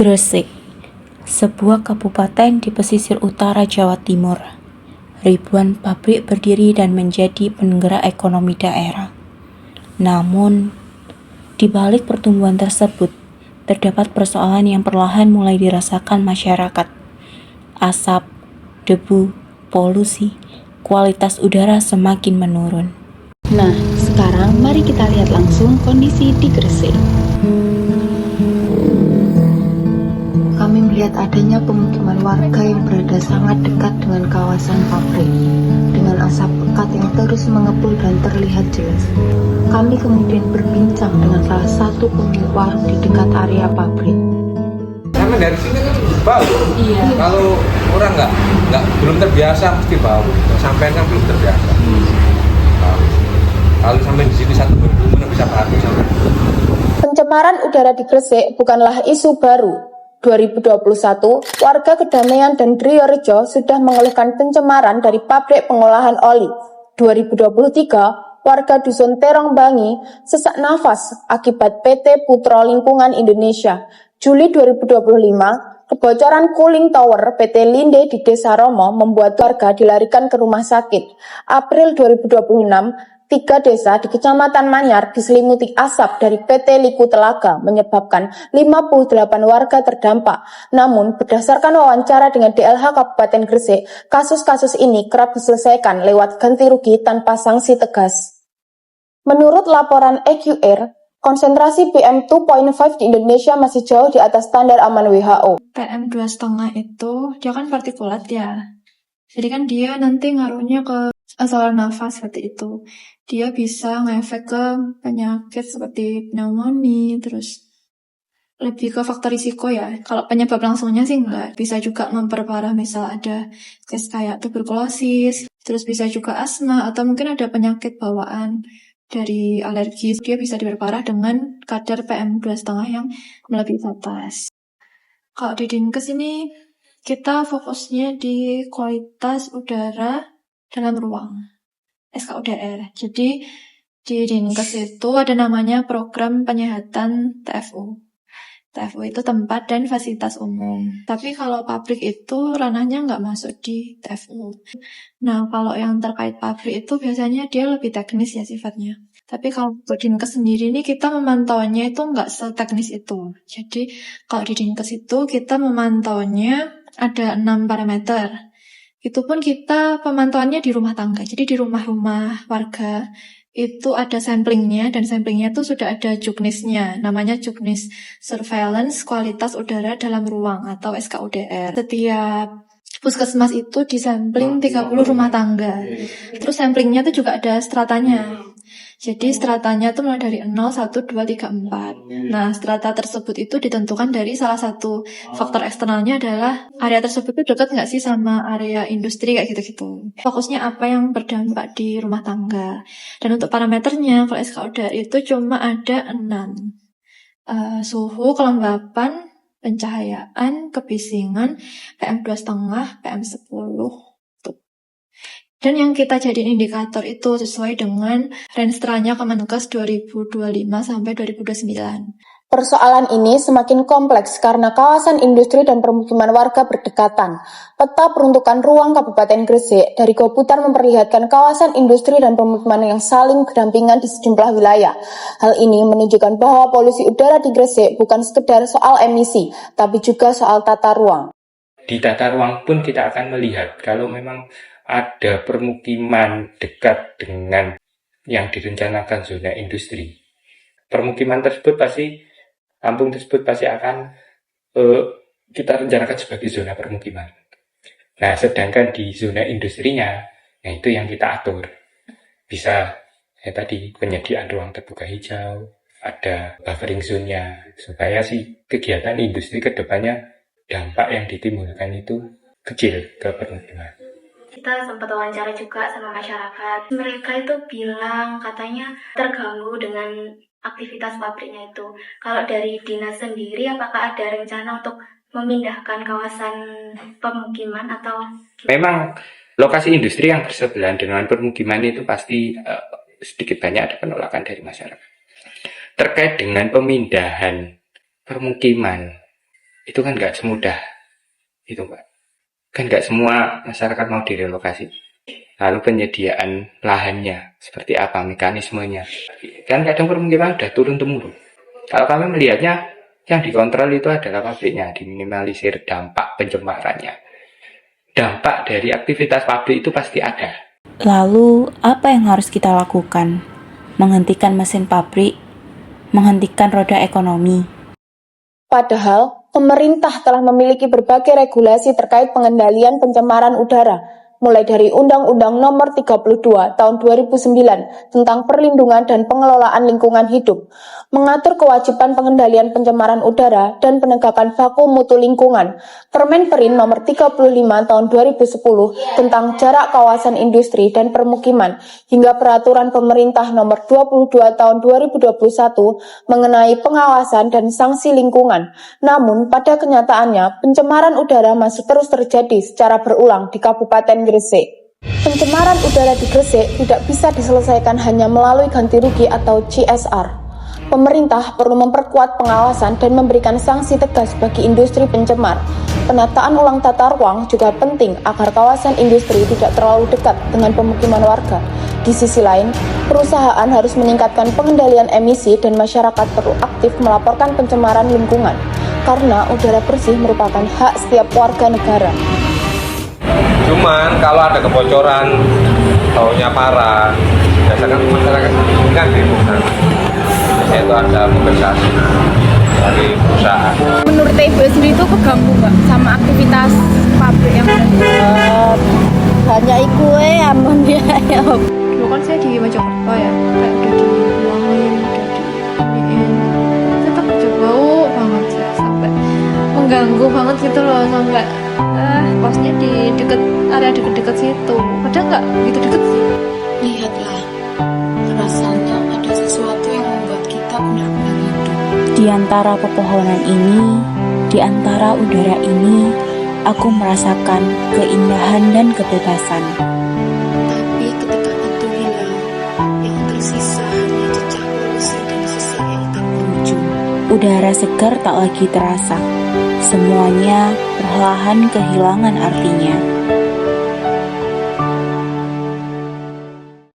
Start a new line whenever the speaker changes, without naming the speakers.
Gresik, sebuah kabupaten di pesisir utara Jawa Timur. Ribuan pabrik berdiri dan menjadi penggerak ekonomi daerah. Namun, di balik pertumbuhan tersebut, terdapat persoalan yang perlahan mulai dirasakan masyarakat. Asap, debu, polusi, kualitas udara semakin menurun.
Nah, sekarang mari kita lihat langsung kondisi di Gresik. Kami melihat adanya pemukiman warga yang berada sangat dekat dengan kawasan pabrik, dengan asap pekat yang terus mengepul dan terlihat jelas. Kami kemudian berbincang dengan salah satu pemilik warung di dekat area pabrik.
Karena dari sini kan bau. Iya. Kalau orang belum terbiasa mesti bau. Sampai kan belum terbiasa. Kalau sampai di sini satu minggu bisa batuk sampai.
Pencemaran udara di Gresik bukanlah isu baru. 2021, warga Kedamaian dan Driorejo sudah mengeluhkan pencemaran dari pabrik pengolahan oli. 2023, warga Dusun Terong Bangi sesak nafas akibat PT Putro Lingkungan Indonesia. Juli 2025, kebocoran cooling tower PT Linde di Desa Romo membuat warga dilarikan ke rumah sakit. April 2026, 3 desa di Kecamatan Manyar diselimuti asap dari PT Liku Telaga menyebabkan 58 warga terdampak. Namun, berdasarkan wawancara dengan DLH Kabupaten Gresik, kasus-kasus ini kerap diselesaikan lewat ganti rugi tanpa sanksi tegas. Menurut laporan EQR, konsentrasi PM2.5 di Indonesia masih jauh di atas standar aman WHO.
PM2,5 itu dia kan partikulat ya. Jadi kan dia nanti ngaruhnya ke saluran nafas seperti itu. Dia bisa ngefek ke penyakit seperti pneumonia, terus lebih ke faktor risiko ya. Kalau penyebab langsungnya sih enggak. Bisa juga memperparah misal ada case kayak tuberkulosis, terus bisa juga asma, atau mungkin ada penyakit bawaan dari alergi. Dia bisa diperparah dengan kadar PM2,5 yang melebihi batas. Kalau di Dinkes ini kita fokusnya di kualitas udara dalam ruang, SKUDR. Jadi di Dinkes itu ada namanya program penyehatan TFU. TFU itu tempat dan fasilitas umum. Tapi kalau pabrik itu ranahnya nggak masuk di TFU. Nah, kalau yang terkait pabrik itu biasanya dia lebih teknis ya sifatnya. Tapi kalau di Dinkes sendiri ini kita memantauannya itu nggak seteknis itu. Jadi kalau di Dinkes itu kita memantauannya ada 6 parameter. Itu pun kita pemantauannya di rumah tangga. Jadi di rumah-rumah warga itu ada samplingnya, dan samplingnya itu sudah ada juknisnya. Namanya juknis surveillance kualitas udara dalam ruang atau SKUDR. Setiap puskesmas itu disampling 30 rumah tangga. Terus samplingnya itu juga ada stratanya. Jadi stratanya itu mulai dari 0, 1, 2, 3, 4. Nah, strata tersebut itu ditentukan dari salah satu faktor eksternalnya adalah area tersebut itu dekat nggak sih sama area industri kayak gitu-gitu. Fokusnya apa yang berdampak di rumah tangga. Dan untuk parameternya, kalau SKUDR itu cuma ada 6. Suhu, kelembapan, pencahayaan, kebisingan, PM2,5, PM10. Dan yang kita jadiin indikator itu sesuai dengan Renstra-nya Kemenkes 2025 sampai 2029.
Persoalan ini semakin kompleks karena kawasan industri dan permukiman warga berdekatan. Peta peruntukan ruang Kabupaten Gresik dari Kobutan memperlihatkan kawasan industri dan permukiman yang saling berdampingan di sejumlah wilayah. Hal ini menunjukkan bahwa polusi udara di Gresik bukan sekedar soal emisi, tapi juga soal tata ruang.
Di tata ruang pun kita akan melihat kalau memang ada permukiman dekat dengan yang direncanakan zona industri. Permukiman tersebut kampung tersebut pasti akan kita rencanakan sebagai zona permukiman. Nah, sedangkan di zona industrinya, nah itu yang kita atur. Bisa tadi penyediaan ruang terbuka hijau, ada buffering zone-nya, supaya kegiatan industri ke depannya dampak yang ditimbulkan itu kecil ke permukiman.
Kita sempat wawancara juga sama masyarakat. Mereka itu bilang katanya terganggu dengan aktivitas pabriknya itu. Kalau dari dinas sendiri, apakah ada rencana untuk memindahkan kawasan pemukiman atau?
Memang lokasi industri yang bersebelahan dengan permukiman itu pasti sedikit banyak ada penolakan dari masyarakat. Terkait dengan pemindahan permukiman, itu kan nggak semudah itu, Pak. Kan nggak semua masyarakat mau direlokasi. Lalu penyediaan lahannya seperti apa, mekanismenya. Kan kadang permukiman udah turun-temurun. Kalau kami melihatnya, yang dikontrol itu adalah pabriknya, diminimalisir dampak pencemarannya. Dampak dari aktivitas pabrik itu pasti ada.
Lalu, apa yang harus kita lakukan? Menghentikan mesin pabrik, menghentikan roda ekonomi.
Padahal, pemerintah telah memiliki berbagai regulasi terkait pengendalian pencemaran udara, mulai dari Undang-Undang Nomor 32 Tahun 2009 tentang Perlindungan dan Pengelolaan Lingkungan Hidup, mengatur kewajiban pengendalian pencemaran udara dan penegakan baku mutu lingkungan, Permen Perin Nomor 35 Tahun 2010 tentang jarak kawasan industri dan permukiman, hingga Peraturan Pemerintah Nomor 22 Tahun 2021 mengenai pengawasan dan sanksi lingkungan. Namun, pada kenyataannya, pencemaran udara masih terus terjadi secara berulang di Kabupaten Gresik. Pencemaran udara di Gresik tidak bisa diselesaikan hanya melalui ganti rugi atau CSR. Pemerintah perlu memperkuat pengawasan dan memberikan sanksi tegas bagi industri pencemar. Penataan ulang tata ruang juga penting agar kawasan industri tidak terlalu dekat dengan pemukiman warga. Di sisi lain, perusahaan harus meningkatkan pengendalian emisi dan masyarakat perlu aktif melaporkan pencemaran lingkungan, karena udara bersih merupakan hak setiap warga negara.
Cuman kalau ada kebocoran, baunya parah, biasanya masyarakat kan dibutuhkan. Biasanya itu ada kompensasi dari perusahaan.
Menurut Ibu sendiri itu keganggu nggak sama aktivitas pabrik yang ada?
Hanya iku aman ya.
Dulu kan saya di Mojokerto ya, kayak udah dibuangin, udah diiniin, tetap aja bau banget ya, sampai mengganggu banget gitu loh, sampai kosnya di deket area deket-deket situ, padahal nggak gitu deket sih.
Lihatlah, rasanya ada sesuatu yang membuat kita benar-benar hidup.
Di antara pepohonan ini, di antara udara ini, aku merasakan keindahan dan kebebasan.
Tapi ketika itu hilang, yang tersisa hanya jejak polusi dan sisa yang tak berujung.
Udara segar tak lagi terasa. Semuanya perlahan kehilangan artinya.